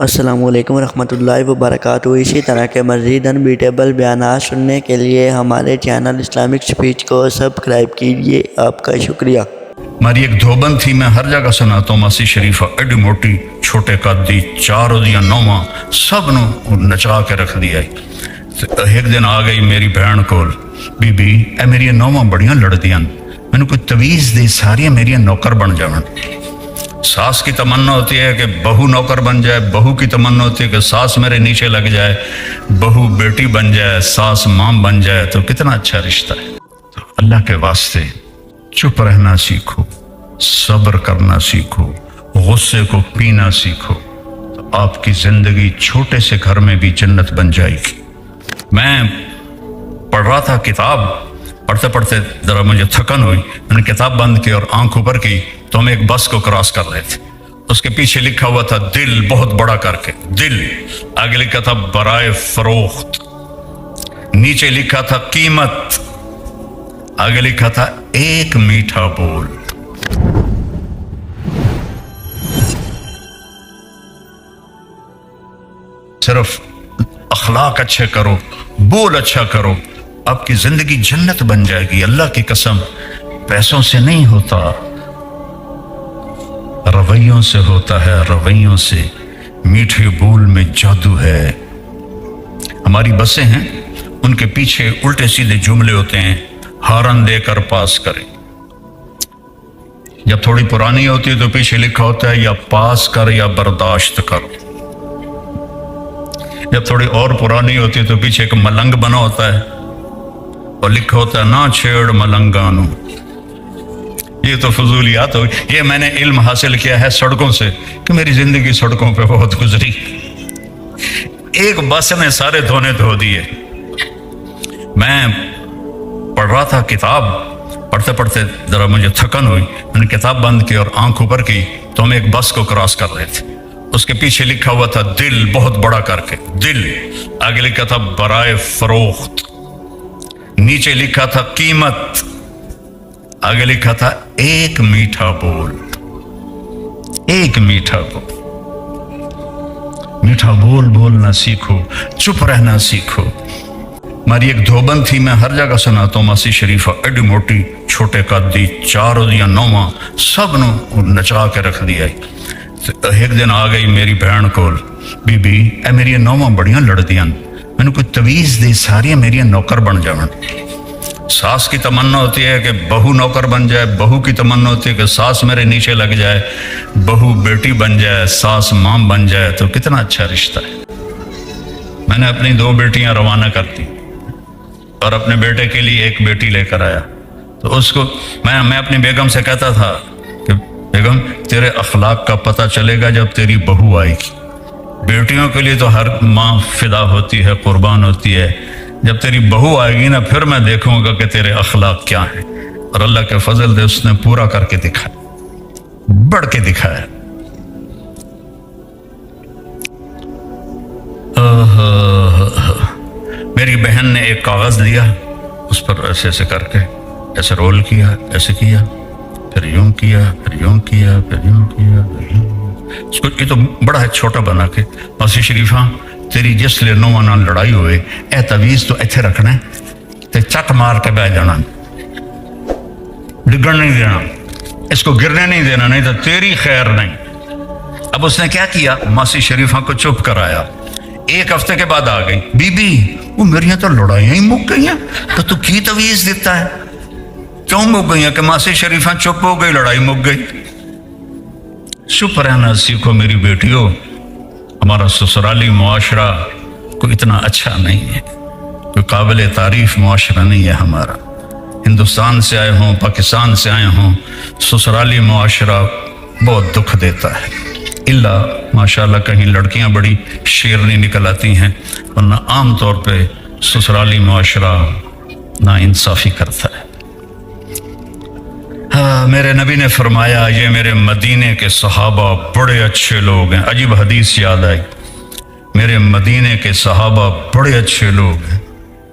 السلام علیکم ورحمۃ اللہ وبرکاتہ۔ اسی طرح کے مزید انبیٹیبل بیانات سننے کے لیے ہمارے چینل اسلامک اسپیچ کو سبسکرائب کیجیے۔ آپ کا شکریہ۔ ہماری ایک دھوبند تھی، میں ہر جگہ سناتا ہوں ماسی شریفہ ایڈی موٹی، چھوٹے قدی، 4 دیا 9 سب نو نچا کے رکھ دیا۔ ایک دن آ گئی میری بہن کول، بی بی اے میری 9 بڑیاں لڑدیاں، میں نے کوئی تویز دی، ساری میری نوکر بن جاون۔ ساس کی تمنا ہوتی ہے کہ بہو نوکر بن جائے، بہو کی تمنا ہوتی ہے کہ ساس میرے نیچے لگ جائے، بہو بیٹی بن جائے، ساس ماں بن جائے، تو کتنا اچھا رشتہ ہے۔ تو اللہ کے واسطے چپ رہنا سیکھو، صبر کرنا سیکھو، غصے کو پینا سیکھو، تو آپ کی زندگی چھوٹے سے گھر میں بھی جنت بن جائے گی۔ میں پڑھ رہا تھا کتاب، پڑھتے پڑھتے ذرا مجھے تھکن ہوئی، میں نے کتاب بند کی اور آنکھ اوپر کی تو ہم ایک بس کو کراس کر رہے تھے۔ اس کے پیچھے لکھا ہوا تھا دل، بہت بڑا کر کے دل، آگے لکھا تھا برائے فروخت، نیچے لکھا تھا قیمت، آگے لکھا تھا ایک میٹھا بول۔ صرف اخلاق اچھے کرو، بول اچھا کرو، آپ کی زندگی جنت بن جائے گی۔ اللہ کی قسم، پیسوں سے نہیں ہوتا، رویوں سے ہوتا ہے، رویوں سے۔ میٹھے بول میں جادو ہے۔ ہماری بسیں ہیں، ان کے پیچھے الٹے سیدھے جملے ہوتے ہیں، ہارن دے کر پاس کریں۔ جب تھوڑی پرانی ہوتی ہے تو پیچھے لکھا ہوتا ہے یا پاس کر یا برداشت کر۔ جب تھوڑی اور پرانی ہوتی ہے تو پیچھے ایک ملنگ بنا ہوتا ہے اور لکھا ہوتا ہے نہ چھیڑ ملنگانو۔ یہ تو فضولیات ہوئی۔ یہ میں نے علم حاصل کیا ہے سڑکوں سے، کہ میری زندگی سڑکوں پہ بہت گزری۔ ایک بس نے سارے دھونے دھو دیے۔ میں پڑھ رہا تھا کتاب، پڑھتے پڑھتے ذرا مجھے تھکن ہوئی، میں نے کتاب بند کی اور آنکھ اوپر کی تو ہم ایک بس کو کراس کر رہے تھے۔ اس کے پیچھے لکھا ہوا تھا دل، بہت بڑا کر کے دل، آگے لکھا تھا برائے فروخت، نیچے لکھا تھا قیمت، آگے لکھا تھا ایک میٹھا بول۔ ایک میٹھا بول، میٹھا بول بولنا سیکھو، چپ رہنا سیکھو۔ ہماری ایک دھوبند تھی، میں ہر جگہ سناتا ہوں ماسی شریفہ ایڈی موٹی، چھوٹے قدی، 4 دیا 9 سب نو نچا کے رکھ دیا۔ ایک دن آ گئی میری بہن کول، بی بی اے میری 9 بڑیاں لڑدیاں، میں نے کوئی تویز دی، ساری میری نوکر بن جاون۔ ساس کی تمنا ہوتی ہے کہ بہو نوکر بن جائے، بہو کی تمنا ہوتی ہے کہ ساس میرے نیچے لگ جائے، بہو بیٹی بن جائے، ساس ماں بن جائے، تو کتنا اچھا رشتہ ہے۔ میں نے اپنی 2 بیٹیاں روانہ کر دی اور اپنے بیٹے کے لیے ایک بیٹی لے کر آیا۔ تو اس کو میں اپنی بیگم سے کہتا تھا کہ بیگم تیرے اخلاق کا پتہ چلے گا جب تیری بہو آئے گی۔ بیٹیوں کے لیے تو ہر ماں فدا ہوتی ہے، قربان ہوتی ہے، جب تیری بہو آئے گی نا پھر میں دیکھوں گا کہ تیرے اخلاق کیا ہیں۔ اور اللہ کے فضل سے اس نے پورا کر کے دکھایا، بڑھ کے دکھایا۔ میری بہن نے ایک کاغذ لیا، اس پر ایسے ایسے کر کے ایسے رول کیا، ایسے کیا، پھر یوں کیا، پھر یوں کیا، پھر یوں کیا، پھر یوں۔ اس کو یہ تو بڑا ہے چھوٹا بنا کے، ماسی شریفہ تیری جس لے 9 نال لڑائی ہوئے، اے تویز تو ایتھے رکھنا ہے، تے چٹ مار کے بہ جانا، ڈگن نہیں دینا، اس کو گرنے نہیں دینا، نہیں تو تیری خیر نہیں۔ اب اس نے کیا کیا، ماسی شریفہ کو چپ کرایا۔ 1 ہفتے کے بعد آ گئی، بی بی وہ میریاں تو لڑائیاں ہی مک گئی ہیں، تو کی تویز دیتا ہے؟ کیوں مک گئی ہیں؟ کہ ماسی شریفہ چپ ہو گئی، لڑائی مک گئی۔ چپ رہنا سیکھو میری بیٹیوں۔ ہمارا سسرالی معاشرہ کوئی اتنا اچھا نہیں ہے، کوئی قابل تعریف معاشرہ نہیں ہے ہمارا۔ ہندوستان سے آئے ہوں، پاکستان سے آئے ہوں، سسرالی معاشرہ بہت دکھ دیتا ہے۔ اللہ ماشاءاللہ کہیں لڑکیاں بڑی شیرنی نکل آتی ہیں، ورنہ عام طور پہ سسرالی معاشرہ نا انصافی کرتا ہے۔ میرے نبی نے فرمایا یہ میرے مدینے کے صحابہ بڑے اچھے لوگ ہیں۔ عجیب حدیث یاد آئی، میرے مدینے کے صحابہ بڑے اچھے لوگ ہیں۔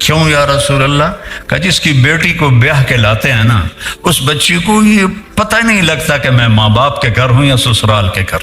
کیوں یا رسول اللہ؟ کہ جس کی بیٹی کو بیاہ کے لاتے ہیں نا، اس بچی کو یہ پتہ نہیں لگتا کہ میں ماں باپ کے گھر ہوں یا سسرال کے گھر۔